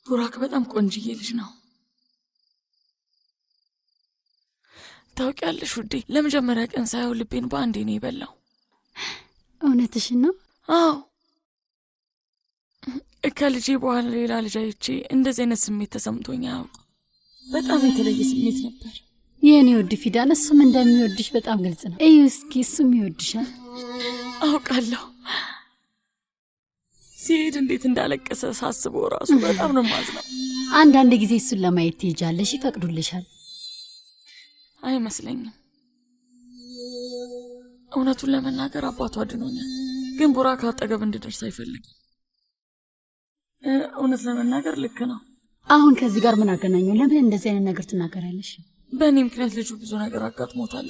ቡራክ በጣም ቆንጅዬ ልጅ ነው። ታውቂያለሽ ውዴ፣ ለመጀመሪያ ቀን ሳይው ልቤን በአንዴ ነው የበላው። እውነትሽን ነው? አዎ። ከልጄ በኋላ ሌላ ልጅ አይቼ እንደዚህ አይነት ስሜት ተሰምቶኝ አያውቅም። በጣም የተለየ ስሜት ነበር። የኔ ውድ ፊዳን፣ እሱም እንደሚወድሽ በጣም ግልጽ ነው። እዩ እስኪ እሱም ይወድሻል። አውቃለሁ። ሲሄድ እንዴት እንዳለቀሰ ሳስበው ራሱ በጣም ነው የማዝነው። አንዳንድ ጊዜ እሱን ለማየት ትሄጃለሽ፣ ይፈቅዱልሻል? አይመስለኝም። እውነቱን ለመናገር አባቱ አድኖኛል፣ ግን ቡራክ አጠገብ እንድደርስ አይፈልግም። እውነት ለመናገር ልክ ነው። አሁን ከዚህ ጋር ምን አገናኘው? ለምን እንደዚህ አይነት ነገር ትናገራለሽ? በእኔ ምክንያት ልጁ ብዙ ነገር አጋጥሞታል።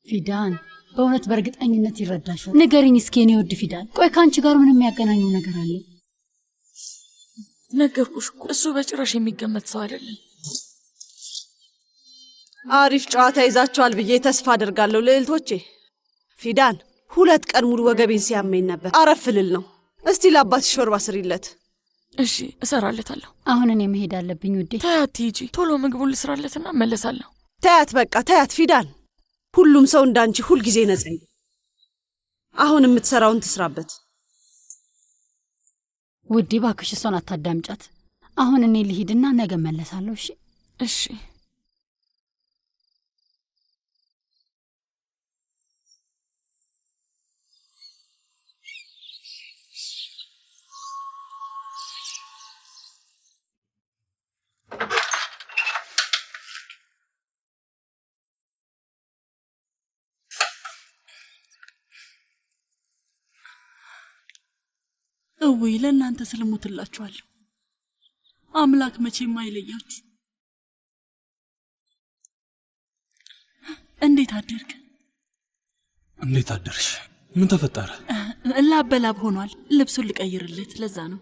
ፊዳን፣ በእውነት በእርግጠኝነት ይረዳሻል። ንገሪኝ እስኪ የኔ ውድ ፊዳን፣ ቆይ ከአንቺ ጋር ምን የሚያገናኘው ነገር አለ? ነገርኩሽ እኮ እሱ በጭራሽ የሚገመት ሰው አይደለም። አሪፍ ጨዋታ ይዛችኋል ብዬ ተስፋ አደርጋለሁ ልዕልቶቼ። ፊዳን፣ 2 ቀን ሙሉ ወገቤን ሲያመኝ ነበር። አረፍ ልል ነው። እስቲ ለአባትሽ ሾርባ ስሪለት። እሺ እሰራለታለሁ። አሁን እኔ መሄድ አለብኝ ውዴ። ታያት ሂጂ፣ ቶሎ ምግቡን ልስራለትና መለሳለሁ። ታያት፣ በቃ ታያት ፊዳን። ሁሉም ሰው እንዳንቺ ሁልጊዜ ነጻ ይል። አሁን የምትሰራውን ትስራበት። ውዴ ባክሽ እሷን አታዳምጫት። አሁን እኔ ልሂድና ነገ መለሳለሁ። እሺ እሺ። እውይ ለእናንተ ስለሞትላችኋለሁ። አምላክ መቼም አይለያችሁ። እንዴት አደርክ? እንዴት አደርሽ? ምን ተፈጠረ? ላበላብ ሆኗል። ልብሱን ልቀይርለት፣ ለዛ ነው።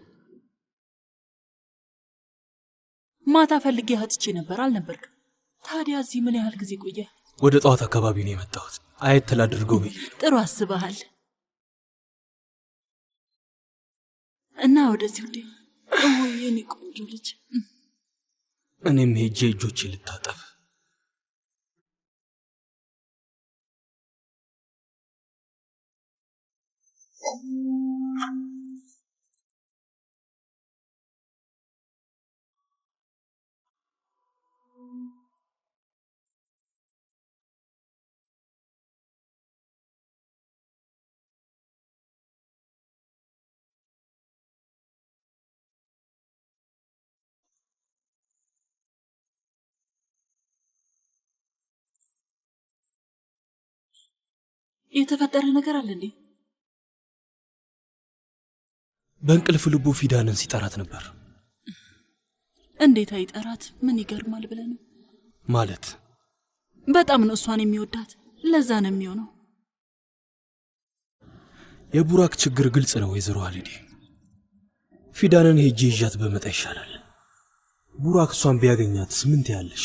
ማታ ፈልጌ አጥቼ ነበር፣ አልነበርክም። ታዲያ እዚህ ምን ያህል ጊዜ ቆየ? ወደ ጠዋት አካባቢ ነው የመጣሁት። አየት ላድርገው ብዬ። ጥሩ አስበሃል። እና ወደዚህ ውዴ። እውይ የኔ ቆንጆ ልጅ። እኔም ሄጄ እጆቼ ልታጠብ። የተፈጠረ ነገር አለ እንዴ? በእንቅልፍ ልቡ ፊዳንን ሲጠራት ነበር። እንዴት አይጠራት? ምን ይገርማል ብለህ ነው? ማለት በጣም ነው እሷን የሚወዳት፣ ለዛ ነው የሚሆነው። የቡራክ ችግር ግልጽ ነው ወይዘሮ አሊዲ። ፊዳንን ሄጄ ይዣት በመጣ ይሻላል። ቡራክ እሷን ቢያገኛትስ ምን ትያለሽ?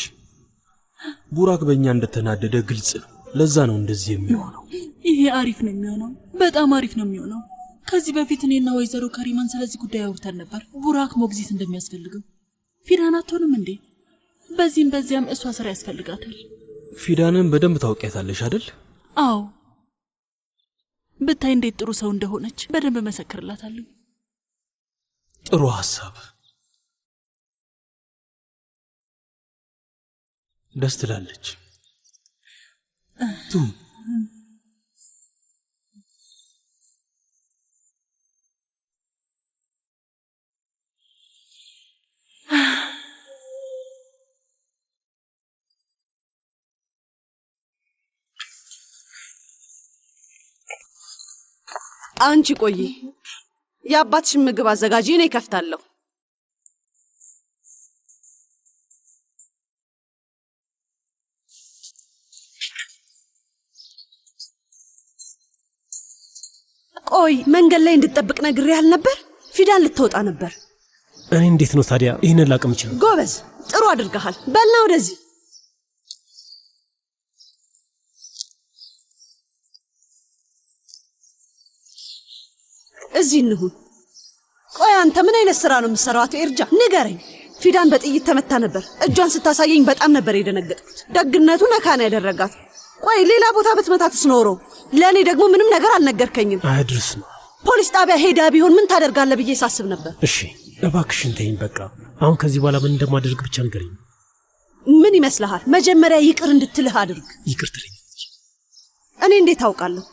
ቡራክ በእኛ እንደተናደደ ግልጽ ነው። ለዛ ነው እንደዚህ የሚሆነው። ይሄ አሪፍ ነው የሚሆነው፣ በጣም አሪፍ ነው የሚሆነው። ከዚህ በፊት እኔና ወይዘሮ ከሪማን ስለዚህ ጉዳይ አውርተን ነበር። ቡራክ ሞግዚት እንደሚያስፈልገው። ፊዳን አትሆንም እንዴ? በዚህም በዚያም እሷ ስራ ያስፈልጋታል። ፊዳንን በደንብ ታውቂያታለሽ አይደል? አዎ፣ ብታይ እንዴት ጥሩ ሰው እንደሆነች በደንብ መሰክርላታለሁ። ጥሩ ሐሳብ። ደስ ትላለች። አንቺ ቆይ፣ የአባትሽን ምግብ አዘጋጂ፣ እኔ ከፍታለሁ። ቆይ መንገድ ላይ እንድትጠብቅ ነግሬህ ነበር። ፊዳን ልትወጣ ነበር። እኔ እንዴት ነው ታዲያ ይህንን ላቅም ይችላል? ጎበዝ፣ ጥሩ አድርገሃል። በልና ወደዚህ። እዚህ እንሁን። ቆይ አንተ ምን አይነት ስራ ነው የምትሰራው? አቶ ኤርጃ ንገረኝ። ፊዳን በጥይት ተመታ ነበር። እጇን ስታሳየኝ በጣም ነበር የደነገጥኩት። ደግነቱ ነካን ያደረጋት። ቆይ ሌላ ቦታ ብትመታትስ ኖሮ ለእኔ ደግሞ ምንም ነገር አልነገርከኝም። አያድርስ ነው። ፖሊስ ጣቢያ ሄዳ ቢሆን ምን ታደርጋለህ ብዬ ሳስብ ነበር። እሺ እባክሽን ተይኝ በቃ። አሁን ከዚህ በኋላ ምን እንደማደርግ ብቻ ንገረኝ። ምን ይመስልሃል? መጀመሪያ ይቅር እንድትልህ አድርግ። ይቅር ትለኝ? እኔ እንዴት አውቃለሁ?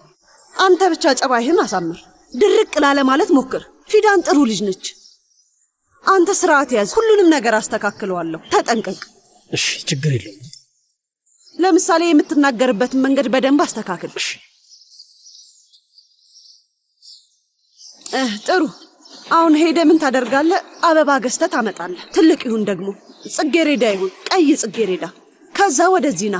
አንተ ብቻ ጸባይህን አሳምር። ድርቅ ላለ ማለት ሞክር። ፊዳን ጥሩ ልጅ ነች። አንተ ስርዓት ያዝ። ሁሉንም ነገር አስተካክለዋለሁ። ተጠንቀቅ። እሺ ችግር የለውም። ለምሳሌ የምትናገርበትን መንገድ በደንብ አስተካክል። እሺ ጥሩ። አሁን ሄደ ምን ታደርጋለህ? አበባ ገዝተህ ታመጣለህ። ትልቅ ይሁን ደግሞ ጽጌሬዳ ይሁን፣ ቀይ ጽጌሬዳ። ከዛ ወደዚህ ና።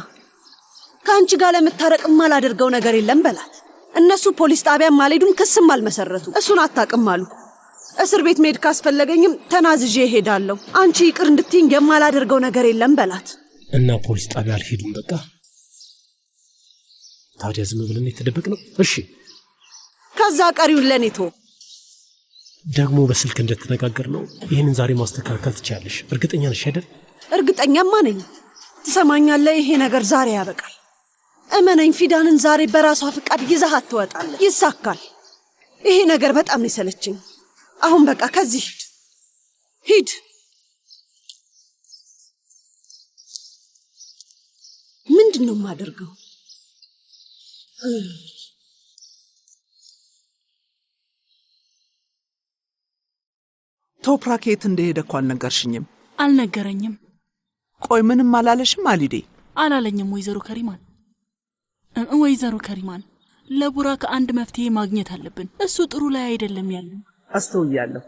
ከአንቺ ጋር ለምታረቅ ማላደርገው ነገር የለም በላት። እነሱ ፖሊስ ጣቢያም አልሄዱም፣ ክስም አልመሰረቱ። እሱን አታውቅም አሉ። እስር ቤት መሄድ ካስፈለገኝም ተናዝዤ እሄዳለሁ። አንቺ ይቅር እንድትይኝ የማላደርገው ነገር የለም በላት። እና ፖሊስ ጣቢያ አልሄዱም በቃ። ታዲያ ዝም ብለን የተደበቅ ነው? እሺ ከዛ ቀሪውን ለኔ ተው። ደግሞ በስልክ እንደተነጋገር ነው ይህንን ዛሬ ማስተካከል ትችያለሽ። እርግጠኛ ነሽ አይደል? እርግጠኛማ ነኝ። ትሰማኛለህ? ይሄ ነገር ዛሬ ያበቃል። እመነኝ። ፊዳንን ዛሬ በራሷ ፍቃድ ይዘሃት ትወጣለህ። ይሳካል። ይሄ ነገር በጣም ነው የሰለችኝ። አሁን በቃ ከዚህ ሂድ። ምንድን ነው የማደርገው? ቶፕራክ የት እንደሄደ እኮ አልነገርሽኝም። አልነገረኝም። ቆይ ምንም አላለሽም አሊዴ? አላለኝም ወይዘሮ ከሪማን። ወይዘሮ ከሪማን ለቡራክ አንድ መፍትሄ ማግኘት አለብን። እሱ ጥሩ ላይ አይደለም ያለው። አስተውያለሁ።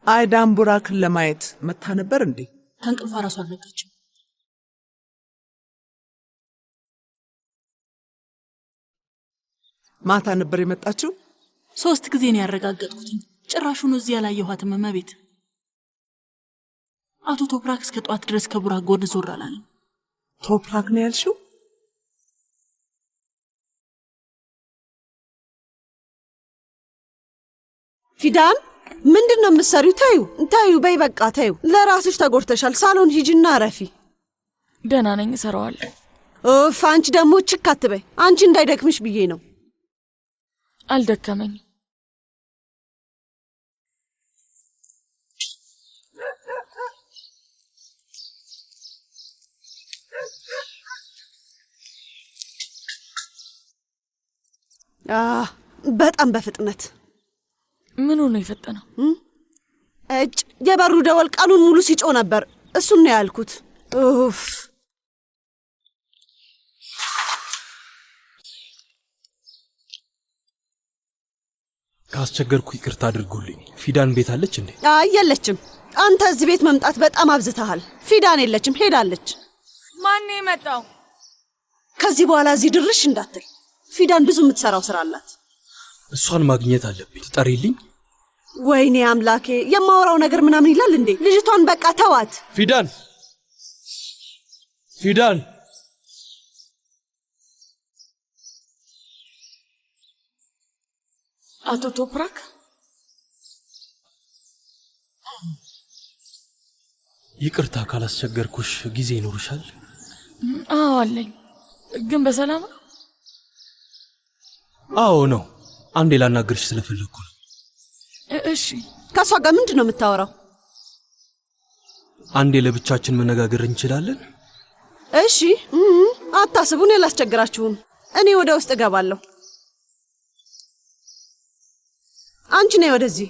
አይዳን ቡራክን ለማየት መታ ነበር እንዴ? ከእንቅልፏ ራሱ አልነቃችም። ማታ ነበር የመጣችው? 3 ጊዜ ነው ያረጋገጥኩት። ጭራሹን እዚህ ያላየኋትም እመቤት። አቶ ቶፕራክ እስከ ጧት ድረስ ከቡራክ ጎን ዞር አላለም። ቶፕራክ ነው ያልሽው? ፊዳን ምንድን ነው የምትሰሪው? ታዩ በይ በቃ ታዩ። ለራስሽ ተጎድተሻል። ሳሎን ሂጂና ረፊ። ደህና ነኝ፣ እሰራዋለሁ። ኡፍ አንቺ ደግሞ ችክ አትበይ። አንቺ እንዳይደክምሽ ብዬ ነው። አልደከመኝ። በጣም በፍጥነት። ምኑ ነው የፈጠነው? የበሩ ደወል ቀኑን ሙሉ ሲጮ ነበር። እሱን ነው ያልኩት። ኡፍ ካስቸገርኩ ይቅርታ አድርጉልኝ። ፊዳን ቤት አለች እንዴ? አይ የለችም። አንተ እዚህ ቤት መምጣት በጣም አብዝተሃል። ፊዳን የለችም፣ ሄዳለች። ማን የመጣው? ከዚህ በኋላ እዚህ ድርሽ እንዳትል። ፊዳን ብዙ የምትሰራው ስራ አላት። እሷን ማግኘት አለብኝ። ትጠሪልኝ? ወይኔ አምላኬ፣ የማወራው ነገር ምናምን ይላል እንዴ? ልጅቷን በቃ ተዋት። ፊዳን ፊዳን አቶ ቶፕራክ ይቅርታ ካላስቸገርኩሽ ጊዜ ይኖርሻል? አዎ አለኝ። ግን በሰላም ነው? አዎ ነው። አንዴ ላናግርሽ ስለፈለኩ ነው። እሺ። ከሷ ጋር ምንድን ነው የምታወራው? አንዴ ለብቻችን መነጋገር እንችላለን? እሺ። አታስቡ፣ እኔ አላስቸግራችሁም። እኔ ወደ ውስጥ እገባለሁ። አንቺ ነይ ወደዚህ።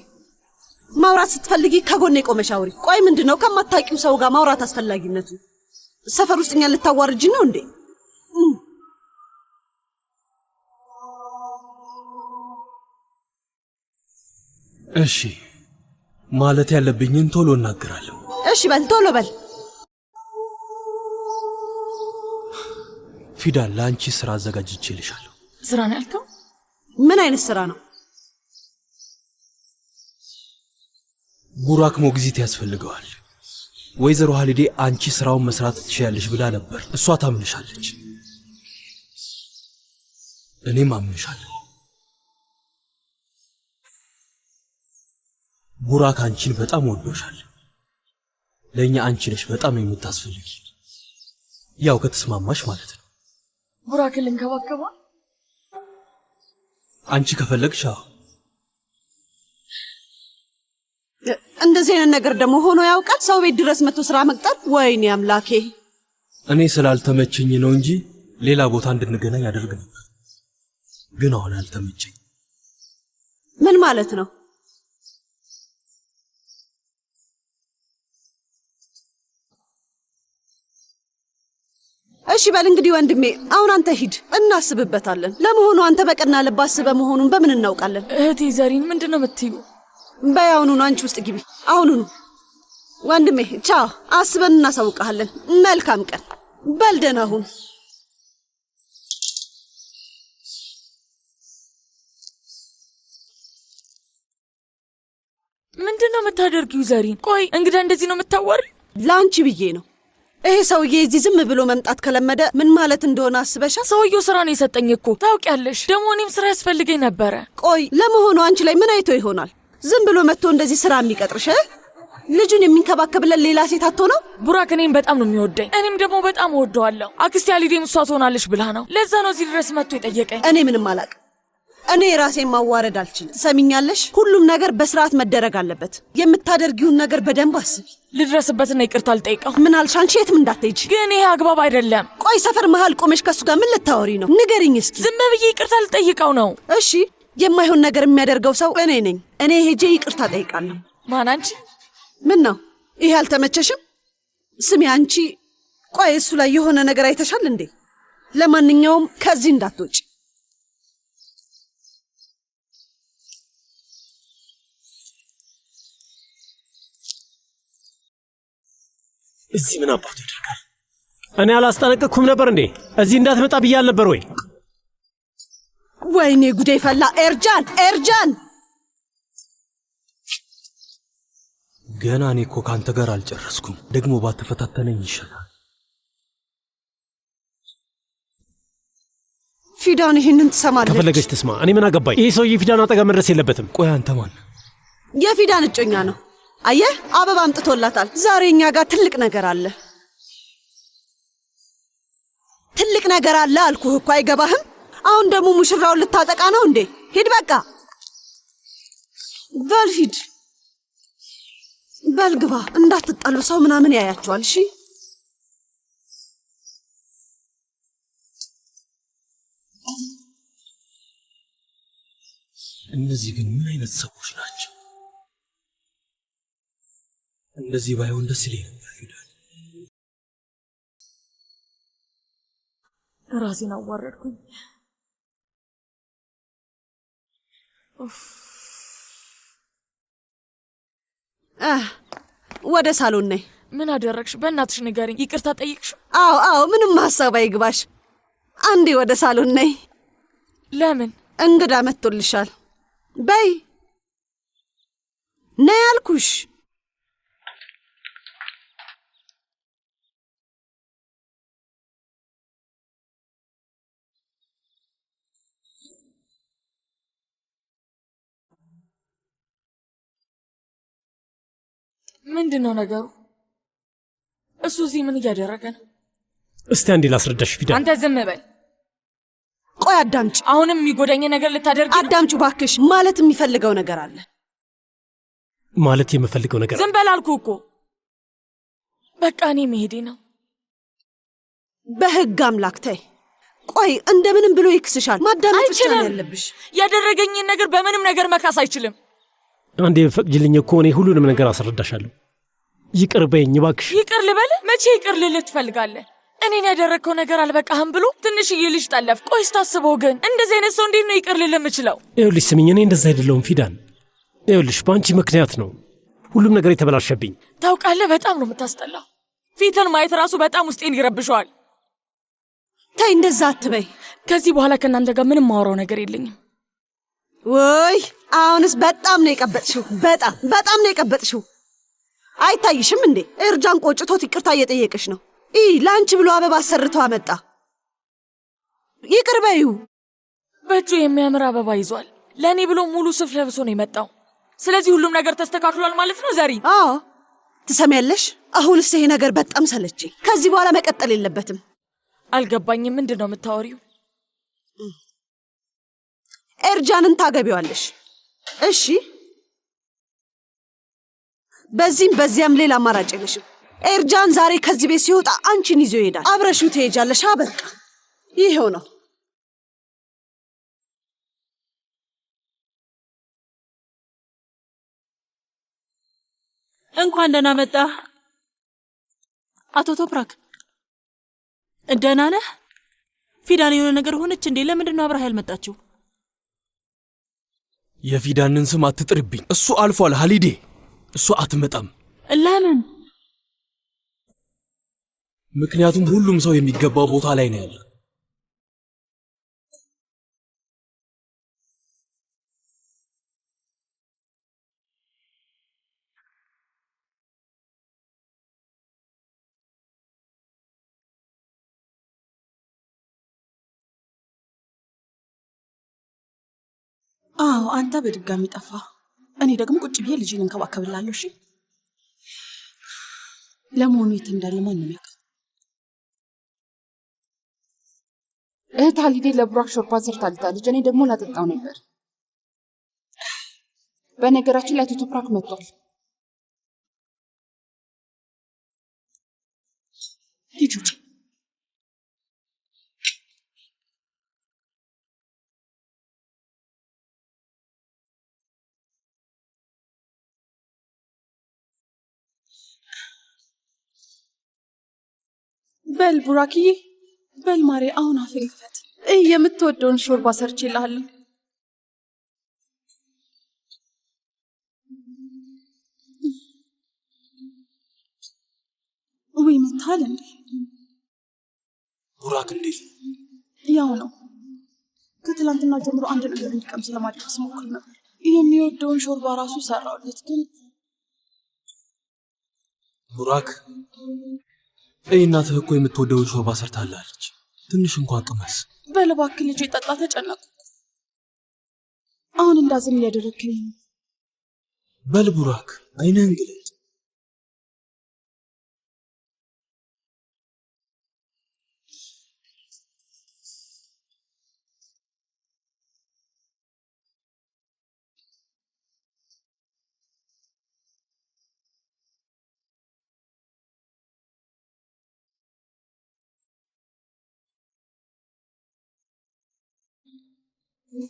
ማውራት ስትፈልጊ ከጎኔ ቆመሽ አውሪ። ቆይ ምንድነው ከማታውቂው ሰው ጋር ማውራት አስፈላጊነቱ? ሰፈር ውስጥ እኛን ልታዋርጂ ነው እንዴ? እሺ፣ ማለት ያለብኝን ቶሎ እናገራለሁ። እሺ በል፣ ቶሎ በል። ፊዳን፣ ለአንቺ ስራ አዘጋጅቼልሻለሁ። ስራ ነው ያልከው? ምን አይነት ስራ ነው? ቡራክ ሞግዚት ያስፈልገዋል። ወይዘሮ ሀሊዴ አንቺ ስራውን መስራት ትችያለሽ ብላ ነበር። እሷ ታምንሻለች፣ እኔም አምንሻለሁ። ቡራክ አንቺን በጣም ወዶሻል። ለኛ አንቺ ነሽ በጣም የምታስፈልጊ። ያው ከተስማማሽ ማለት ነው። ቡራክን ልንከባከባ አንቺ ከፈለግሽ እንደዚህ አይነት ነገር ደግሞ ሆኖ ያውቃል? ሰው ቤት ድረስ መጥቶ ስራ መቅጠር? ወይኔ አምላኬ። እኔ ስላልተመቸኝ ነው እንጂ ሌላ ቦታ እንድንገናኝ ያደርግ ነበር። ግን አሁን አልተመቸኝ። ምን ማለት ነው? እሺ በል እንግዲህ ወንድሜ፣ አሁን አንተ ሂድ፣ እናስብበታለን። ለመሆኑ አንተ በቀና ልብ አስበህ መሆኑን በምን እናውቃለን? እህቴ ዘሪን ምንድነው የምትይው? በይ አሁኑኑ አንቺ ውስጥ ግቢ፣ አሁኑኑ። ወንድሜ ቻው፣ አስበን እናሳውቃለን። መልካም ቀን። በል ደህና ሁን። ምንድነው የምታደርጊው ዘሪን? ቆይ እንግዳ እንደዚህ ነው የምታወሪ? ላንቺ ብዬ ነው። ይሄ ሰውዬ እዚህ ዝም ብሎ መምጣት ከለመደ ምን ማለት እንደሆነ አስበሻ? ሰውየው ስራ ነው የሰጠኝ እኮ ታውቂያለሽ። ደግሞ እኔም ስራ ያስፈልገኝ ነበረ። ቆይ ለመሆኑ አንቺ ላይ ምን አይቶ ይሆናል ዝም ብሎ መጥቶ እንደዚህ ስራ የሚቀጥርሽ? ልጁን የሚንከባከብለን ሌላ ሴት አጥቶ ነው? ቡራክ እኔም በጣም ነው የሚወደኝ፣ እኔም ደግሞ በጣም እወደዋለሁ። አክስቴ አሊዴም እሷ ትሆናለች ብላ ነው። ለዛ ነው እዚህ ድረስ መጥቶ የጠየቀኝ። እኔ ምንም አላውቅም። እኔ ራሴን ማዋረድ አልችልም። ትሰሚኛለሽ? ሁሉም ነገር በስርዓት መደረግ አለበት። የምታደርጊውን ነገር በደንብ አስቢ። ልድረስበትና ይቅርታ አልጠይቀው። ምን አልሽ አንቺ? የትም እንዳትሄጂ። ግን ይሄ አግባብ አይደለም። ቆይ ሰፈር መሃል ቆመሽ ከሱ ጋር ምን ልታወሪ ነው? ንገሪኝ እስኪ። ዝም ብዬ ይቅርታ ልጠይቀው ነው። እሺ፣ የማይሆን ነገር የሚያደርገው ሰው እኔ ነኝ። እኔ ሄጄ ይቅርታ ጠይቃለሁ። ማን? አንቺ? ምን ነው ይሄ? አልተመቸሽም? ስሚ አንቺ፣ ቆይ እሱ ላይ የሆነ ነገር አይተሻል እንዴ? ለማንኛውም ከዚህ እንዳትወጪ። እዚህ ምን አባቱ ያደርጋል? እኔ አላስጠነቀቅኩም ነበር እንዴ? እዚህ እንዳትመጣ ብያል ነበር ወይ? ወይኔ ጉዴ ፈላ። ኤርጃን ገና እኔ እኮ ካንተ ጋር አልጨረስኩም። ደግሞ ባትፈታተነኝ ይሻላል። ፊዳን ይህንን ትሰማለች። ከፈለገች ትስማ። እኔ ምን አገባኝ? ይህ ሰውዬ ፊዳን አጠገብ መድረስ የለበትም። ቆይ አንተ ማን? የፊዳን እጮኛ ነው። አየህ፣ አበባ አምጥቶላታል። ዛሬ እኛ ጋር ትልቅ ነገር አለ። ትልቅ ነገር አለ አልኩህ እኮ አይገባህም? አሁን ደግሞ ሙሽራውን ልታጠቃ ነው እንዴ? ሂድ በቃ። በል ሂድ፣ በል ግባ። እንዳትጣሉ፣ ሰው ምናምን ያያቸዋል። እሺ እነዚህ ግን ምን አይነት ሰዎች ናቸው? እንደዚህ ባይሆን ደስ ይለኝ ነበር። ፊዳን ራሴን አዋረድኩኝ። ወደ ሳሎን ነይ። ምን አደረግሽ? በእናትሽ ንገሪኝ። ይቅርታ ጠይቅሽ? አዎ፣ ምንም ሀሳብ አይግባሽ። አንዴ ወደ ሳሎን ነይ። ለምን? እንግዳ መጥቶልሻል። በይ ነይ አልኩሽ። ምንድን ነው ነገሩ? እሱ እዚህ ምን እያደረገ ነው? እስቲ አንዴ ላስረዳሽ ፊዳን። አንተ ዝም በል። ቆይ አዳምጪ። አሁንም የሚጎዳኝ ነገር ልታደርጊ ነው? አዳምጪ ባክሽ። ማለት የሚፈልገው ነገር አለ። ማለት የምፈልገው ነገር ዝም በል አልኩህ እኮ። በቃ እኔ መሄዴ ነው። በህግ አምላክ ተይ። ቆይ እንደምንም ብሎ ይክስሻል። ማዳመጥ ብቻ ነው ያለብሽ። ያደረገኝን ነገር በምንም ነገር መካስ አይችልም። አንዴ ፈቅጂልኝ እኮ እኔ ሁሉንም ነገር አስረዳሻለሁ። ይቅር በይኝ እባክሽ። ይቅር ልበል? መቼ ይቅር ልልህ ትፈልጋለህ? እኔን ያደረግከው ነገር አልበቃህም ብሎ ትንሽዬ ልጅ ጠለፍ። ቆይ ስታስበው ግን እንደዚህ አይነት ሰው እንዴት ነው ይቅር ልልህ የምችለው? ይኸውልሽ ስሚኝ፣ እኔ እንደዛ አይደለሁም ፊዳን። ይኸውልሽ በአንቺ ምክንያት ነው ሁሉም ነገር የተበላሸብኝ። ታውቃለህ፣ በጣም ነው የምታስጠላው። ፊትን ማየት ራሱ በጣም ውስጤን ይረብሸዋል። ተይ እንደዛ አትበይ። ከዚህ በኋላ ከእናንተ ጋር ምንም ማወራው ነገር የለኝም። ወይ አሁንስ በጣም ነው የቀበጥሽው። በጣም ነው የቀበጥሽው። አይታይሽም እንዴ? ኤርጃን ቆጭቶት ይቅርታ እየጠየቅሽ ነው። ለአንቺ ብሎ አበባ አሰርቶ አመጣ። ይቅር በይው። በእጁ የሚያምር አበባ ይዟል። ለእኔ ብሎ ሙሉ ሱፍ ለብሶ ነው የመጣው። ስለዚህ ሁሉም ነገር ተስተካክሏል ማለት ነው ዘሪ? አዎ ትሰሚያለሽ? አሁንስ ይሄ ነገር በጣም ሰለቸኝ። ከዚህ በኋላ መቀጠል የለበትም። አልገባኝም። ምንድን ነው የምታወሪው? ኤርጃንን ታገቢዋለሽ። እሺ በዚህም በዚያም ሌላ አማራጭ የለሽም። ኤርጃን ዛሬ ከዚህ ቤት ሲወጣ አንቺን ይዞ ይሄዳል። አብረሽው ትሄጃለሽ። በቃ ይሄው ነው። እንኳን ደህና መጣ አቶ ቶፕራክ። ደህና ነህ? ፊዳን የሆነ ነገር ሆነች እንዴ? ለምንድን ነው አብረህ ያልመጣችው? የፊዳንን ስም አትጥርብኝ። እሱ አልፏል ሀሊዴ። እሱ አትመጣም። ለምን? ምክንያቱም ሁሉም ሰው የሚገባው ቦታ ላይ ነው ያለው። አዎ አንተ በድጋሚ ጠፋ። እኔ ደግሞ ቁጭ ብዬ ልጅን እንከባከብላለሁ። እሺ ለመሆኑ የት እንዳለ ማን ነው የሚያውቀው? እህት ሀሊዴ ለቡራክ ሾርባ ሰርታለች። እኔ ደግሞ ላጠጣው ነበር። በነገራችን ላይ አቶ ቶፕራክ መጥቷል። ሂጂ በል ቡራክዬ፣ በል ማሬ፣ አሁን አፍን ክፈት። የምትወደውን ሾርባ ሰርቼልሃለሁ። ወይ መታል እንዴ? ቡራክ እንዴት? ያው ነው። ከትላንትና ጀምሮ አንድ ነገር እንዲቀምስ ለማድረግ ስሞክር ነበር። የሚወደውን ሾርባ ራሱ ሰራውለት። ግን ቡራክ እናትህ እኮ የምትወደውን ሾርባ ሰርታለች። ትንሽ እንኳን ቅመስ። በል እባክህ ልጄ ጠጣ። ተጨነቁ። አሁን እንዳዝም እያደረግከኝ ነው። በል ቡራክ አይነን ግለጥ።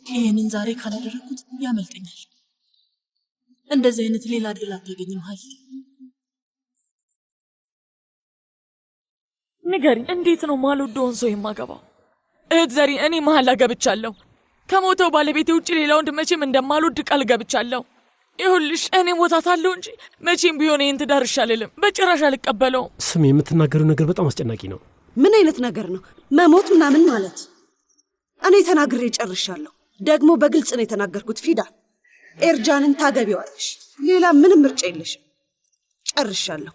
ይህንን ዛሬ ካላደረኩት ያመልጠኛል። እንደዚህ አይነት ሌላ እድል አታገኝም ሀሊዴ። ንገሪ፣ እንዴት ነው ማልወደውን ሰው የማገባው? እህት ዘሪ፣ እኔ መሀላ ገብቻለሁ። ከሞተው ባለቤቴ ውጭ ሌላ ወንድ መቼም እንደማልወድ ቃል ገብቻለሁ። ይሁልሽ እኔ ሞታታለሁ እንጂ መቼም ቢሆን ይህን ትዳር አልልም። በጭራሽ አልቀበለውም። ስም የምትናገረው ነገር በጣም አስጨናቂ ነው። ምን አይነት ነገር ነው? መሞት ምናምን ማለት? እኔ ተናግሬ ጨርሻለሁ። ደግሞ በግልጽ ነው የተናገርኩት። ፊዳን ኤርጃንን ታገቢዋለሽ። ሌላ ምንም ምርጫ የለሽም። ጨርሻለሁ።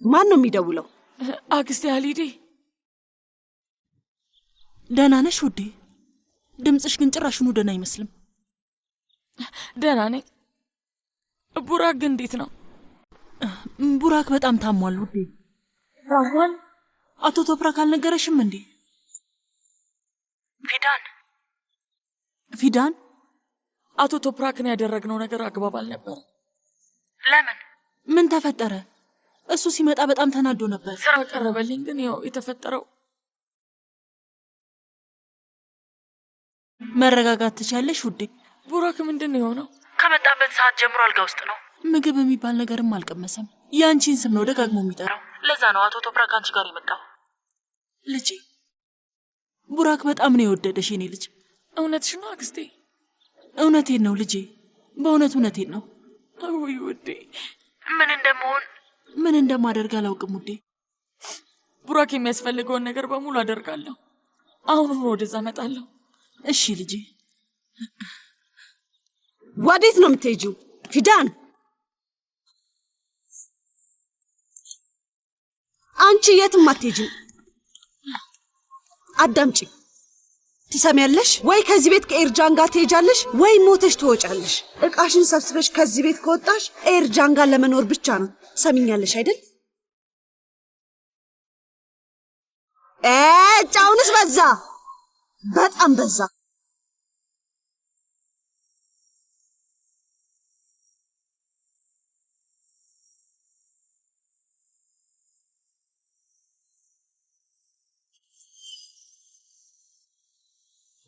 ማን ነው የሚደውለው? አክስቴ ሀሊዴ። ደህና ነሽ ውዴ? ድምፅሽ ግን ጭራሽኑ ደህና አይመስልም። ደህና ነኝ። ቡራክ ግን እንዴት ነው? ቡራክ በጣም ታሟል ውዴ። ታሟል? አቶ ቶፕራክ አልነገረሽም እንዴ? ፊዳን አቶ ቶፕራክን ያደረግነው ነገር አግባብ አልነበረ። ለምን? ምን ተፈጠረ? እሱ ሲመጣ በጣም ተናዶ ነበር። ስራ ቀረበልኝ። ግን ያው የተፈጠረው መረጋጋት ትችያለሽ ውዴ። ቡራክ ምንድን ነው የሆነው? ከመጣበት ሰዓት ጀምሮ አልጋ ውስጥ ነው። ምግብ የሚባል ነገርም አልቀመሰም። የአንቺን ስም ነው ደጋግሞ የሚጠራው። ለዛ ነው አቶ ቶፕራክ አንቺ ጋር የመጣው። ልጄ ቡራክ በጣም ነው የወደደሽ የኔ ልጅ። እውነትሽ ነው አክስቴ? እውነቴን ነው ልጄ፣ በእውነት እውነቴን ነው። ውይ ውዴ፣ ምን እንደማደርግ አላውቅም ውዴ። ቡራክ የሚያስፈልገውን ነገር በሙሉ አደርጋለሁ። አሁኑን ወደዛ እመጣለሁ። እሺ ልጄ። ወዴት ነው የምትሄጂው ፊዳን? አንቺ የትም አትሄጂም። አዳምጪ። ትሰሚያለሽ? ወይ ከዚህ ቤት ከኤርጃን ጋር ትሄጃለሽ ወይ ሞተሽ ትወጫለሽ። እቃሽን ሰብስበሽ ከዚህ ቤት ከወጣሽ ኤርጃን ጋር ለመኖር ብቻ ነው። ትሰሚኛለሽ አይደል? ጫውንስ በዛ፣ በጣም በዛ።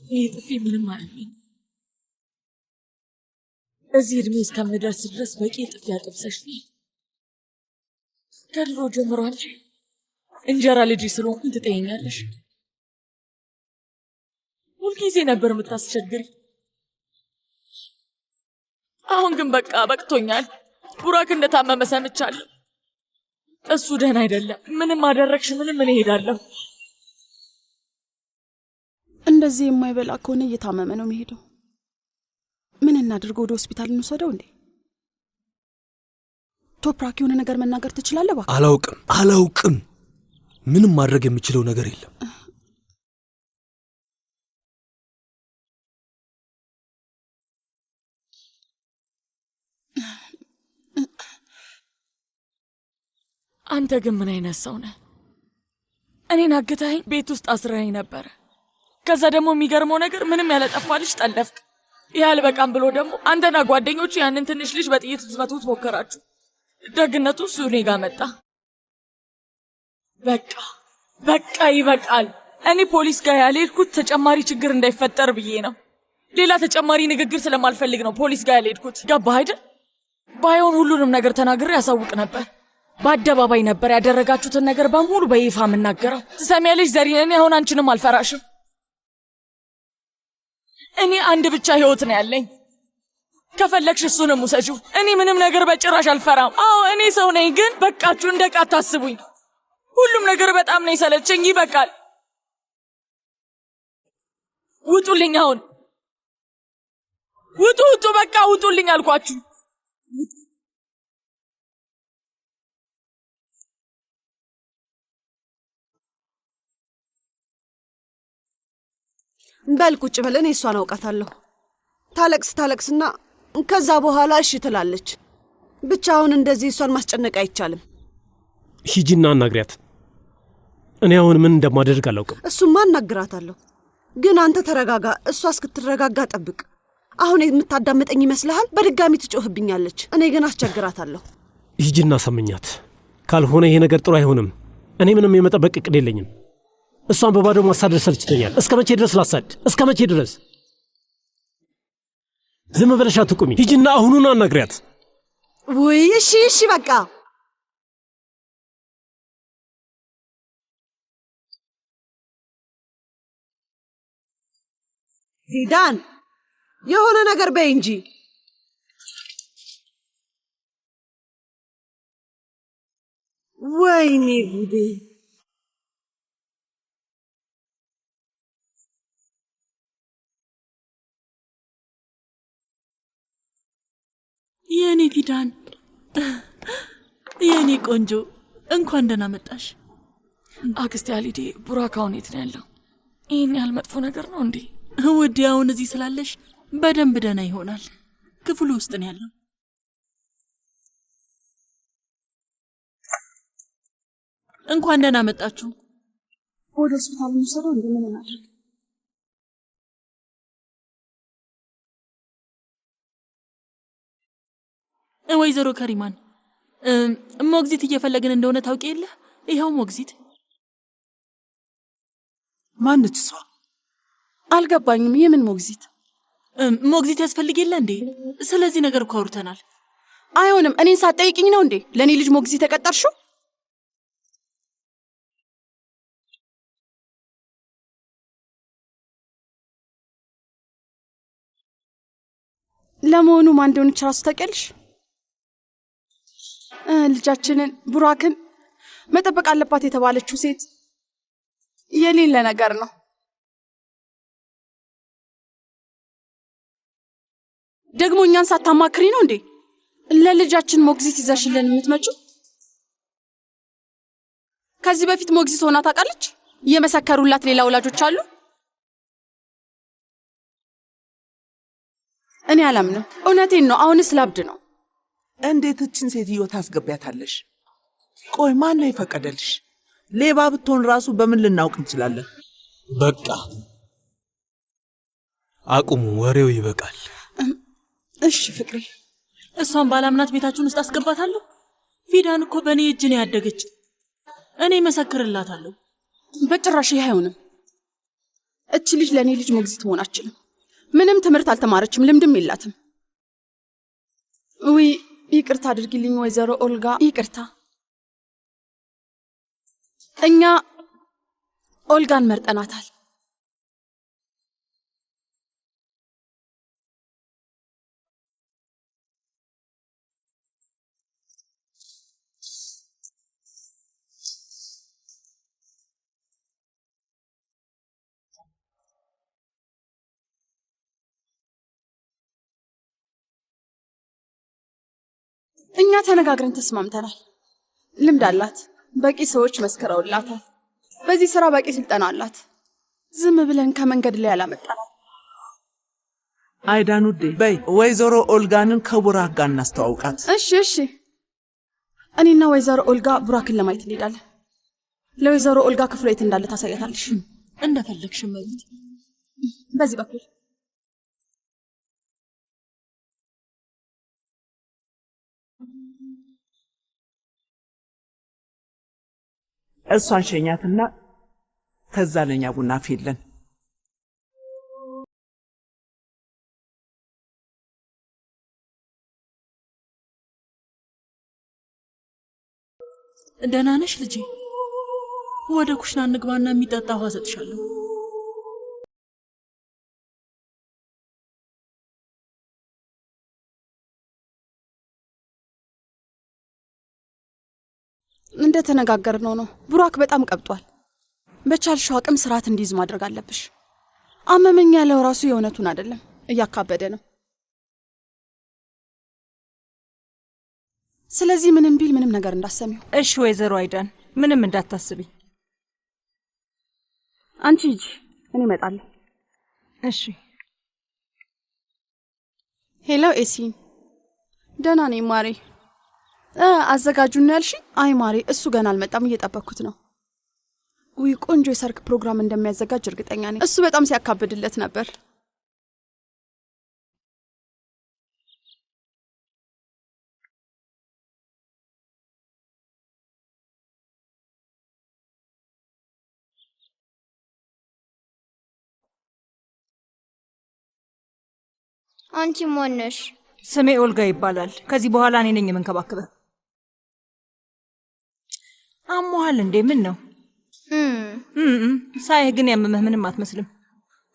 ይህ ጥፊ ምንም አያመኝ። እዚህ እድሜ እስከምደርስ ድረስ በቂ ጥፊ አጥብሰሽ ነው። ከድሮ ጀምሮ አንቺ እንጀራ ልጅ ስለሆንኩኝ ትጠይኛለሽ። ሁልጊዜ ነበር የምታስቸግሪ። አሁን ግን በቃ በቅቶኛል። ቡራክ እንደታመመ ሰምቻለሁ። እሱ ደህና አይደለም። ምንም አደረግሽ ምንም እኔ እሄዳለሁ። እንደዚህ የማይበላ ከሆነ እየታመመ ነው የሚሄደው። ምን እናድርግ? ወደ ሆስፒታል እንውሰደው እንዴ? ቶፕራክ የሆነ ነገር መናገር ትችላለህ? እባክህ። አላውቅም። ምንም ማድረግ የምችለው ነገር የለም። አንተ ግን ምን አይነት ሰው ነህ? እኔን አግተኸኝ ቤት ውስጥ አስረኸኝ ነበረ። ከዛ ደግሞ የሚገርመው ነገር ምንም ያለጠፋልሽ ጠለፍክ። ይህ አልበቃም ብሎ ደግሞ አንተና ጓደኞቹ ያንን ትንሽ ልጅ በጥይት ልትመቱት ሞከራችሁ። ደግነቱ እሱ እኔ ጋር መጣ። በቃ ይበቃል። እኔ ፖሊስ ጋር ያልሄድኩት ተጨማሪ ችግር እንዳይፈጠር ብዬ ነው። ሌላ ተጨማሪ ንግግር ስለማልፈልግ ነው ፖሊስ ጋር ያልሄድኩት። ገባህ አይደል? ባይሆን ሁሉንም ነገር ተናግሬ ያሳውቅ ነበር። በአደባባይ ነበር ያደረጋችሁትን ነገር በሙሉ በይፋ የምናገረው። ትሰሚያለሽ ዘሪን፣ እኔ አሁን አንቺንም አልፈራሽም። እኔ አንድ ብቻ ህይወት ነው ያለኝ። ከፈለግሽ እሱንም ውሰጂው። እኔ ምንም ነገር በጭራሽ አልፈራም። አዎ እኔ ሰው ነኝ፣ ግን በቃችሁ፣ እንደ ዕቃ አታስቡኝ። ሁሉም ነገር በጣም ነው የሰለቸኝ። ይበቃል። ውጡልኝ! አሁን ውጡ! በቃ ውጡልኝ አልኳችሁ። በል ቁጭ በል። እኔ እሷን አውቃታለሁ። ታለቅስና ከዛ በኋላ እሺ ትላለች። ብቻ አሁን እንደዚህ እሷን ማስጨነቅ አይቻልም። ሂጂና አናግሪያት። እኔ አሁን ምን እንደማደርግ አላውቅም። እሱማ አናግራታለሁ፣ ግን አንተ ተረጋጋ። እሷ እስክትረጋጋ ጠብቅ። አሁን የምታዳምጠኝ ይመስልሃል? በድጋሚ ትጮህብኛለች። እኔ ግን አስቸግራታለሁ። ሂጂና ሰምኛት። ካልሆነ ይሄ ነገር ጥሩ አይሆንም። እኔ ምንም የመጠበቅ እቅድ የለኝም። እሷን በባዶ ማሳደድ ሰልችቶኛል። እስከ መቼ ድረስ ላሳድ? እስከ መቼ ድረስ? ዝም ብለሽ አትቁሚ። ሂጂና አሁኑን አናግሪያት። ውይ እሺ በቃ ፊዳን የሆነ ነገር በይ እንጂ። ወይኔ ጉዴ! የኔ ፊዳን፣ የኔ ቆንጆ፣ እንኳን ደህና መጣሽ። አክስቴ አሊዴ፣ ቡራክ አሁን የት ነው ያለው? ይህን ያህል መጥፎ ነገር ነው እንዴ? ውዴ፣ አሁን እዚህ ስላለሽ በደንብ ደህና ይሆናል። ክፍሉ ውስጥ ነው ያለው። እንኳን ደህና መጣችሁ። ወደ ሆስፒታል እንውሰደው እንዴ? ምን እናድርግ? ወይዘሮ ከሪማን፣ ሞግዚት እየፈለግን እንደሆነ ታውቂ የለ? ይኸው ሞግዚት። ማነች እሷ? አልገባኝም። የምን ሞግዚት? ሞግዚት ያስፈልግ የለ እንዴ? ስለዚህ ነገር እኮ አውርተናል። አይሆንም። እኔን ሳትጠይቅኝ ነው እንዴ ለእኔ ልጅ ሞግዚት ተቀጠርሽው? ለመሆኑ ማን እንደሆነች ራሱ ታውቂያለሽ? ልጃችንን ቡራክን መጠበቅ አለባት የተባለችው ሴት የሌለ ነገር ነው። ደግሞ እኛን ሳታማክሪ ነው እንዴ ለልጃችን ሞግዚት ይዘሽልን የምትመጪው? ከዚህ በፊት ሞግዚት ሆና ታውቃለች? የመሰከሩላት ሌላ ወላጆች አሉ? እኔ አላምንም። እውነቴን ነው። አሁንስ ላብድ ነው። እንዴት እችን ሴትዮ ታስገቢያታለሽ? ቆይ ማን ነው የፈቀደልሽ? ሌባ ብትሆን ራሱ በምን ልናውቅ እንችላለን? በቃ አቁሙ፣ ወሬው ይበቃል። እሺ ፍቅሬ። እሷን ባላምናት ቤታችሁን ውስጥ አስገባታለሁ? ፊዳን እኮ በእኔ እጅ ነው ያደገች። እኔ መሰክርላታለሁ። በጭራሽ ይህ አይሆንም። እች ልጅ ለእኔ ልጅ ሞግዚት መሆን አትችልም። ምንም ትምህርት አልተማረችም፣ ልምድም የላትም። ውይ ይቅርታ አድርጊልኝ ወይዘሮ ኦልጋ፣ ይቅርታ። እኛ ኦልጋን መርጠናታል። እኛ ተነጋግረን ተስማምተናል። ልምድ አላት፣ በቂ ሰዎች መስከረውላታል። በዚህ ስራ በቂ ስልጠና አላት። ዝም ብለን ከመንገድ ላይ አላመጣናል። አይዳን ውዴ፣ በይ ወይዘሮ ኦልጋንን ከቡራክ ጋር እናስተዋውቃት። እሺ እሺ። እኔና ወይዘሮ ኦልጋ ቡራክን ለማየት እንሄዳለን። ለወይዘሮ ኦልጋ ክፍሏ የት እንዳለ ታሳያታለሽ። እንደፈለግሽ መብት። በዚህ በኩል እሷን ሸኛትና ከዛ ለኛ ቡና ፊለን። ደህና ነሽ ልጄ? ወደ ኩሽና እንግባና የሚጠጣ ውሃ ሰጥሻለሁ። እንደተነጋገርነው ነው። ቡራክ በጣም ቀብጧል። በቻልሽው አቅም ስርዓት እንዲይዝ ማድረግ አለብሽ። አመመኝ ያለው ራሱ የእውነቱን አይደለም፣ እያካበደ ነው። ስለዚህ ምንም ቢል ምንም ነገር እንዳሰሚው። እሺ ወይዘሮ አይዳን፣ ምንም እንዳታስቢ። አንቺ ሂጂ፣ እኔ እመጣለሁ። እሺ። ሄሎ ኤሲ፣ ደህና ነኝ ማሬ። አዘጋጁና ያልሽ? አይ ማሬ፣ እሱ ገና አልመጣም፣ እየጠበኩት ነው። ውይ ቆንጆ የሰርግ ፕሮግራም እንደሚያዘጋጅ እርግጠኛ ነኝ። እሱ በጣም ሲያካብድለት ነበር። አንቺ ማን ነሽ? ስሜ ኦልጋ ይባላል። ከዚህ በኋላ እኔ ነኝ የምንከባከበው። አሞሃል እንዴ? ምን ነው? ሳይህ ግን ያመመህ ምንም አትመስልም።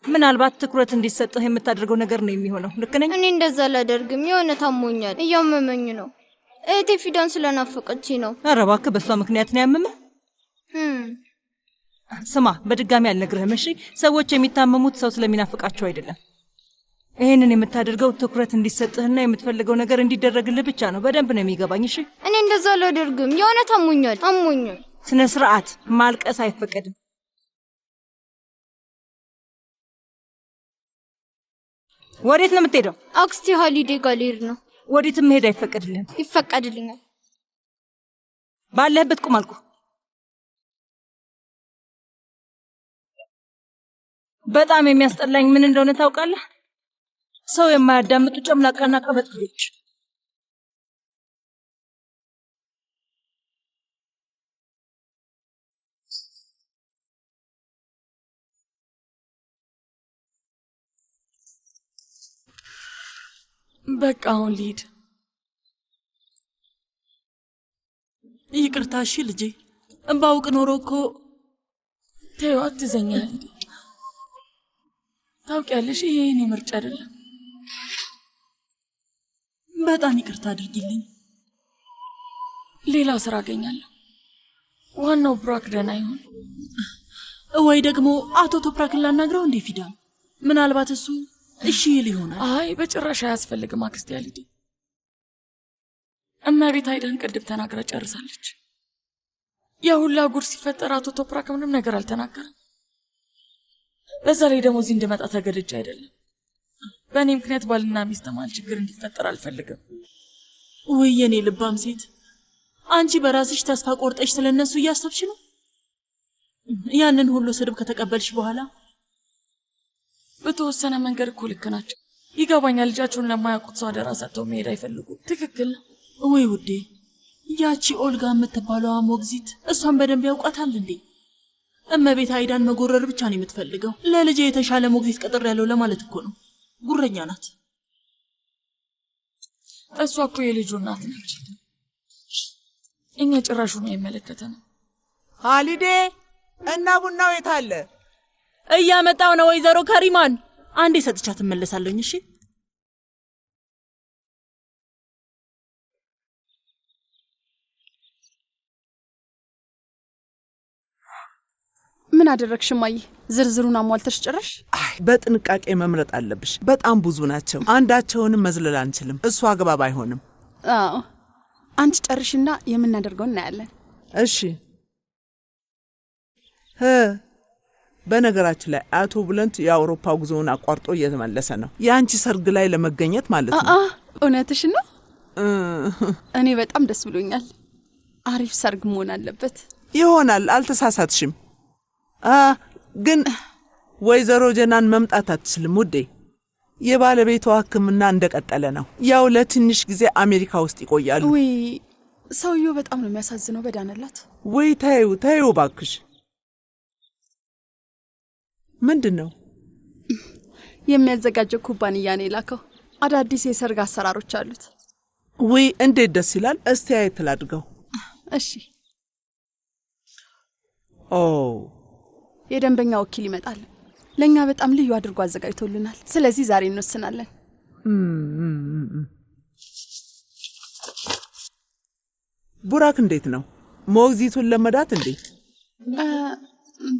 ምናልባት ትኩረት እንዲሰጥህ የምታደርገው ነገር ነው የሚሆነው። ልክ ነኝ? እኔ እንደዛ አላደርግም። የሆነ ታሞኛል፣ እያመመኝ ነው። እህቴ ፊዳን ስለናፈቀችኝ ነው። ኧረ እባክህ፣ በሷ ምክንያት ነው ያመመህ? ስማ፣ በድጋሚ አልነግርህም እሺ? ሰዎች የሚታመሙት ሰው ስለሚናፍቃቸው አይደለም። ይሄንን የምታደርገው ትኩረት እንዲሰጥህና የምትፈልገው ነገር እንዲደረግልህ ብቻ ነው። በደንብ ነው የሚገባኝ። እሺ? እኔ እንደዛ አላደርግም። የሆነ ታሞኛል፣ አሞኛል። ስነ ስርዓት። ማልቀስ አይፈቀድም። ወዴት ነው የምትሄደው? አክስቴ ሀሊዴ ጋር ልሄድ ነው። ወዴትም መሄድ አይፈቀድልህም። ይፈቀድልኛል። ባለህበት ቁም አልኩህ። በጣም የሚያስጠላኝ ምን እንደሆነ ታውቃለህ? ሰው የማያዳምጡ ጨምላቃና ቀበጥሎች። በቃ አሁን ልሂድ። ይቅርታ እሺ ልጄ። ባውቅ ኖሮ እኮ ተይው፣ አትዘኛል። ታውቂያለሽ፣ ይሄ የኔ ምርጫ አይደለም። በጣም ይቅርታ አድርጊልኝ። ሌላ ስራ አገኛለሁ። ዋናው ቡራክ ደህና ይሁን። ወይ ደግሞ አቶ ቶፕራክን ላናግረው እንዴ ፊዳ? ምናልባት እሱ እሺ ይል ይሆናል። አይ በጭራሽ አያስፈልግም አክስቴ ያሊዲ። እመቤት አይዳን ቅድም ተናግራ ጨርሳለች። የሁላ ጉድ ሲፈጠር አቶ ቶፕራክ ምንም ነገር አልተናገረም። በዛ ላይ ደግሞ እዚህ እንድመጣ ተገድጄ አይደለም። በእኔ ምክንያት ባልና ሚስት መሃል ችግር እንዲፈጠር አልፈልግም። ወይ የኔ ልባም ሴት፣ አንቺ በራስሽ ተስፋ ቆርጠሽ ስለነሱ እያሰብሽ ነው? ያንን ሁሉ ስድብ ከተቀበልሽ በኋላ በተወሰነ መንገድ እኮ ልክ ናቸው። ይገባኛል። ልጃቸውን ለማያውቁት ሰው አደራ ሰጥተው መሄድ አይፈልጉም። ትክክል። ወይ ውዴ፣ ያቺ ኦልጋ የምትባለዋ ሞግዚት እሷን በደንብ ያውቃታል እንዴ? እመቤት አይዳን መጎረር ብቻ ነው የምትፈልገው። ለልጄ የተሻለ ሞግዚት ቀጥር ያለው ለማለት እኮ ነው። ጉረኛ ናት። እሷ እኮ የልጁ እናት ነች። እኛ ጭራሹን አይመለከተንም። ሀሊዴ እና ቡናው የት አለ? እያመጣው ነው ወይዘሮ ከሪማን። አንዴ ሰጥቻት እመለሳለሁኝ። እሺ ምን አደረግሽ እማዬ? ዝርዝሩን አሟልተሽ ጭራሽ? በጥንቃቄ መምረጥ አለብሽ። በጣም ብዙ ናቸው። አንዳቸውንም መዝለል አንችልም። እሱ አግባብ አይሆንም። አዎ አንቺ ጨርሽና የምናደርገው እናያለን። እሺ። በነገራችን ላይ አቶ ብለንት የአውሮፓ ጉዞውን አቋርጦ እየተመለሰ ነው። የአንቺ ሰርግ ላይ ለመገኘት ማለት ነው። እውነትሽ ነው? እኔ በጣም ደስ ብሎኛል። አሪፍ ሰርግ መሆን አለበት። ይሆናል፣ አልተሳሳትሽም። ግን ወይዘሮ ጀናን መምጣት አትችልም ውዴ። የባለቤቷ ሕክምና እንደቀጠለ ነው። ያው ለትንሽ ጊዜ አሜሪካ ውስጥ ይቆያሉ። ወይ ሰውየው በጣም ነው የሚያሳዝነው። በዳነላት። ወይ ታዩ ባክሽ። ምንድነው? የሚያዘጋጀው ኩባንያ ነው የላከው። አዳዲስ የሰርግ አሰራሮች አሉት። ወይ እንዴት ደስ ይላል። እስቲ አየት ላድርገው። እሺ። የደንበኛ ወኪል ይመጣል። ለኛ በጣም ልዩ አድርጎ አዘጋጅቶልናል። ስለዚህ ዛሬ እንወስናለን። ቡራክ እንዴት ነው? ሞግዚቱን ለመዳት እንዴ?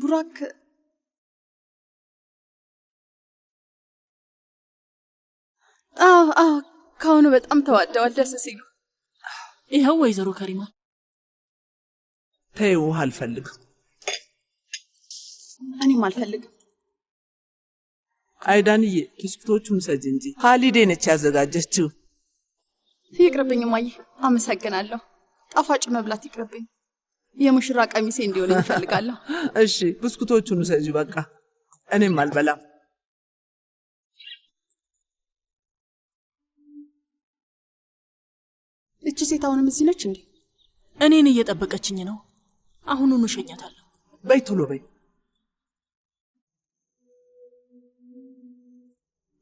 ቡራክ ካሁኑ በጣም ተዋደዋል። ደስ ሲሉ። ይኸው ወይዘሮ ከሪማ ተይው፣ አልፈልግም። እኔም አልፈልግም። አይዳንዬ ብስኩቶቹን ሰጅ እንጂ ሀሊዴ ነች ያዘጋጀችው። ይቅርብኝ እማዬ፣ አመሰግናለሁ። ጣፋጭ መብላት ይቅርብኝ። የሙሽራ ቀሚሴ እንዲሆን እፈልጋለሁ። እሺ ብስኩቶቹን ሰጅ በቃ። እኔም አልበላም። እቺ ሴት አሁንም እዚህ ነች እንዴ? እኔን እየጠበቀችኝ ነው። አሁኑኑ እሸኛታለሁ። በይ ቶሎ በይ።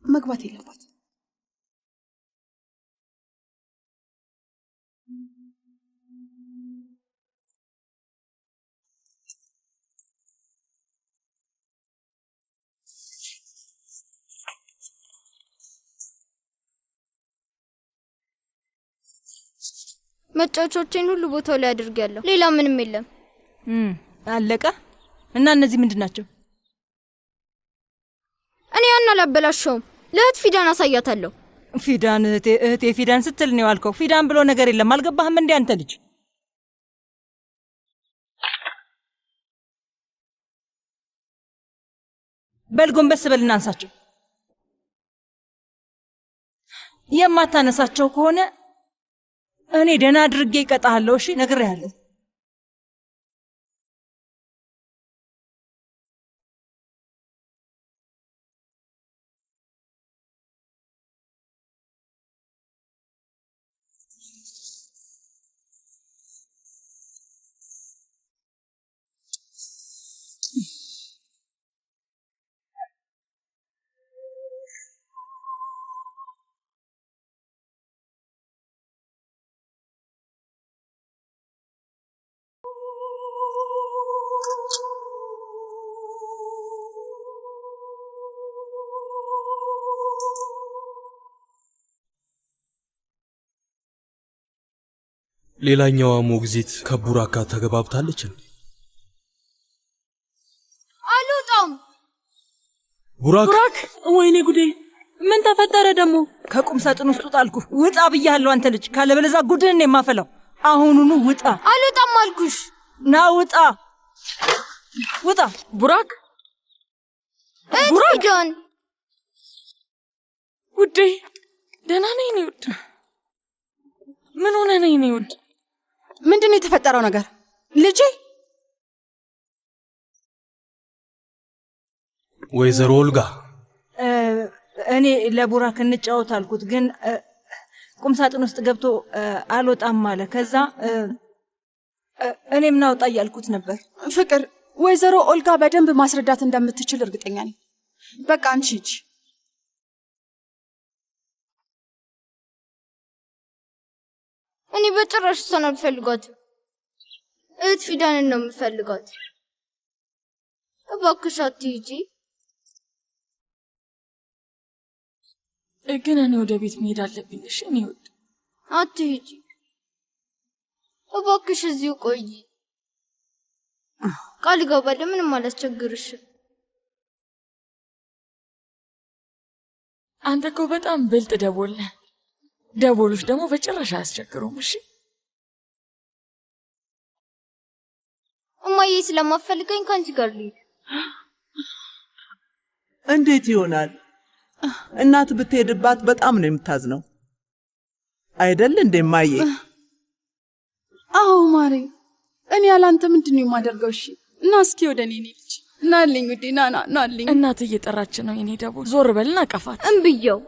መግባት የለባት። መጫወቻዎቼን ሁሉ ቦታው ላይ አድርጌያለሁ። ሌላ ምንም የለም። አለቀ። እና እነዚህ ምንድን ናቸው? እኔ ያን አላበላሸውም። ለእህት ፊዳን አሳያታለሁ። ፊዳን? እህቴ ፊዳን ስትል ነው ያልከው? ፊዳን ብሎ ነገር የለም። አልገባህም እንዴ አንተ ልጅ? በል ጎንበስ በልና አንሳቸው። የማታነሳቸው ከሆነ እኔ ደህና አድርጌ እቀጣለሁ። እሺ ነግሬሃለሁ። ሌላኛዋ ሞግዚት ከቡራክ ጋር ተገባብታለች እንዴ? አልወጣም። ቡራክ! ወይኔ ጉዴ! ምን ተፈጠረ ደግሞ? ከቁም ሳጥን ውስጥ ጣልኩ። ውጣ ብያለሁ አንተ ልጅ፣ ካለበለዚያ ጉድህን ነው የማፈላው። አሁኑኑ ውጣ። አልወጣም አልኩሽ። ና ውጣ፣ ውጣ። ቡራክ! ፊዳን ውዴ ደህና ነኝ እኔ ውድ። ምን ሆነ ነኝ እኔ ውድ? ምንድን ነው የተፈጠረው ነገር ልጄ? ወይዘሮ ኦልጋ እኔ ለቡራክ እንጫወት አልኩት፣ ግን ቁምሳጥን ውስጥ ገብቶ አልወጣም አለ። ከዛ እኔ ምን አውጣ እያልኩት ነበር። ፍቅር፣ ወይዘሮ ኦልጋ በደንብ ማስረዳት እንደምትችል እርግጠኛ ነኝ። በቃ አንቺ ሂጂ። እኔ በጭራሽ እሷን አልፈልጋትም። እህት ፊዳንን ነው የምፈልጋት። እባክሽ አትሂጂ። ግን እኔ ወደ ቤት መሄድ አለብኝ። እሺ እኔ ውድ አትሂጂ እባክሽ፣ እዚሁ ቆይ። ቃል እገባለሁ ምንም አላስቸግርሽም። አንተ እኮ በጣም ብልጥ ደቦል ነህ። ደቦሎች ደግሞ በጭራሽ አያስቸግሩም። እሺ እማዬ ስለማፈልገኝ ከአንቺ ጋር ልሂድ። እንዴት ይሆናል? እናት ብትሄድባት በጣም ነው የምታዝነው አይደል እንዴ እማዬ? አዎ ማሬ፣ እኔ ያላንተ ምንድነው የማደርገው? እሺ እና እስኪ ወደ እኔ ልጅ ናልኝ ውዴ፣ ናልኝ። እናት እየጠራች ነው የኔ ደቦል። ዞር በልና ቀፋት። እምብየው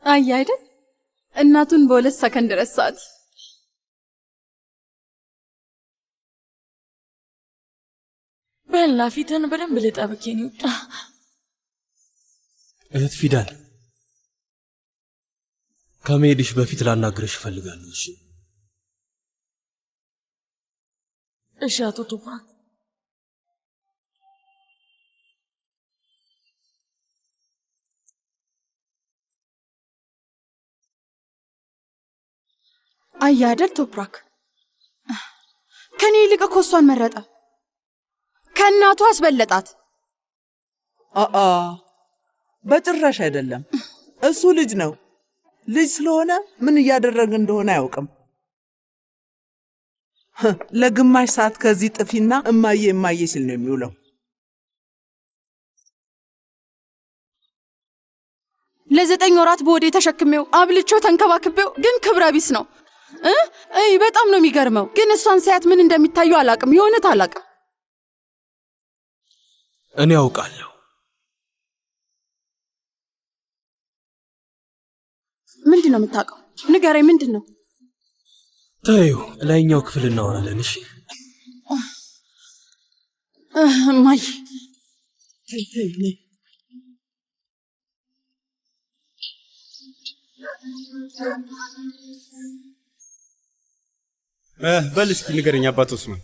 አይ አይደል እናቱን በሁለት ሰከንድ ረሳት። በላ ፊትን በደንብ ልጠብቅ የኔ ውድ። እህት ፊዳን ከመሄድሽ በፊት ላናግርሽ እፈልጋለሁ። እሺ እሺ አቶ ቱፓክ። አይ አይደል ቶፕራክ ከኔ ይልቅ እኮ እሷን መረጠ። ከእናቱ አስበለጣት። በጭራሽ አይደለም። እሱ ልጅ ነው። ልጅ ስለሆነ ምን እያደረገ እንደሆነ አያውቅም። ለግማሽ ሰዓት ከዚህ ጥፊና እማዬ እማዬ ሲል ነው የሚውለው። ለ9 ወራት በወዴ ተሸክሜው አብልቼው ተንከባክቤው፣ ግን ክብረ ቢስ ነው። በጣም ነው የሚገርመው። ግን እሷን ሳያት ምን እንደሚታየው አላቅም። የሆነት አላቅም። እኔ አውቃለሁ። ምንድን ነው የምታውቀው? ንገረኝ። ምንድን ነው? ተይው፣ ላይኛው ክፍል እናወራለን። እሺ ማይ በል እስኪ ንገረኝ አባት ኡስማን።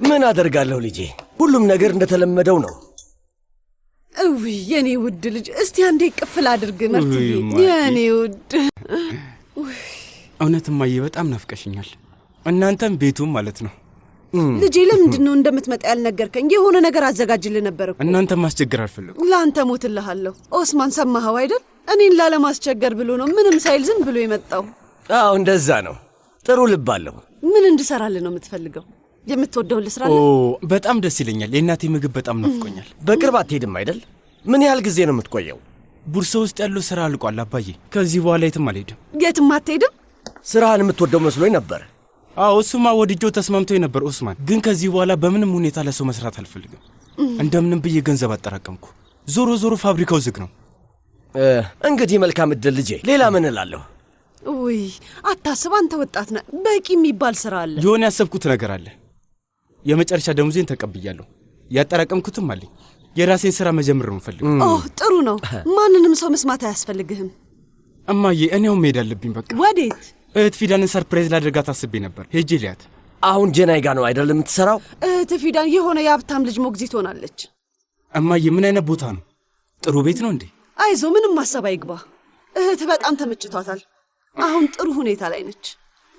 ምን አደርጋለሁ ልጄ፣ ሁሉም ነገር እንደተለመደው ነው። እውይ የኔ ውድ ልጅ፣ እስቲ አንዴ ቅፍል አድርግ መርትዬ። የኔ ውድ እውነትም ማዬ በጣም ናፍቀሽኛል። እናንተም ቤቱም ማለት ነው። ልጄ ለምንድን ነው እንደምትመጣ ያልነገርከኝ? የሆነ ነገር አዘጋጅልህ ነበር እኮ። እናንተ ማስቸገር አልፈልግም። ለአንተ ሞትልሃለሁ። ኦስማን ሰማኸው አይደል? እኔን ላለማስቸገር ብሎ ነው ምንም ሳይል ዝም ብሎ የመጣው። አዎ እንደዛ ነው። ጥሩ ልብ አለው። ምን እንድሰራልህ ነው የምትፈልገው? የምትወደውን ልስራልህ? በጣም ደስ ይለኛል። የእናቴ ምግብ በጣም ናፍቆኛል። በቅርብ አትሄድም አይደል? ምን ያህል ጊዜ ነው የምትቆየው? ቡርሳ ውስጥ ያለው ስራ አልቋል አባዬ። ከዚህ በኋላ የትም አልሄድም። የትም አትሄድም? ስራህን የምትወደው መስሎኝ ነበር። አዎ እሱማ ወድጄው ተስማምቶኝ ነበር ኡስማን። ግን ከዚህ በኋላ በምንም ሁኔታ ለሰው መስራት አልፈልግም። እንደምንም ብዬ ገንዘብ አጠራቀምኩ። ዞሮ ዞሮ ፋብሪካው ዝግ ነው። እንግዲህ መልካም እድል ልጄ። ሌላ ምን እላለሁ? ውይ አታስብ፣ አንተ ወጣት ነህ። በቂ የሚባል ስራ አለ። የሆነ ያሰብኩት ነገር አለ። የመጨረሻ ደሞዜን ተቀብያለሁ። ያጠራቀምኩትም አለኝ። የራሴን ስራ መጀመር ነው የምፈልገው። ጥሩ ነው። ማንንም ሰው መስማት አያስፈልግህም። እማዬ እኔው መሄድ አለብኝ። በቃ ወዴት? እህት ፊዳንን ሰርፕራይዝ ላደርጋት አስቤ ነበር። ሄጄ ሊያት። አሁን ጀናይ ጋ ነው አይደል የምትሰራው? እህት ፊዳን የሆነ የሀብታም ልጅ ሞግዚት ሆናለች። እማዬ ምን አይነት ቦታ ነው? ጥሩ ቤት ነው እንዴ? አይዞ፣ ምንም ማሰብ አይግባ። እህት በጣም ተመችቷታል። አሁን ጥሩ ሁኔታ ላይ ነች።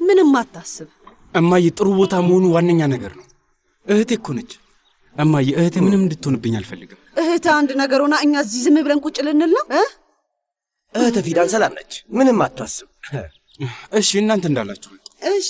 ምንም አታስብ። እማዬ ጥሩ ቦታ መሆኑ ዋነኛ ነገር ነው። እህቴ እኮ ነች። እማዬ እህቴ ምንም እንድትሆንብኝ አልፈልግም። እህት አንድ ነገር ሆና እኛ እዚህ ዝም ብለን ቁጭ ልንል ነው? እህተ ፊዳን ሰላም ነች፣ ምንም አታስብ። እሺ እናንተ እንዳላችሁ። እሺ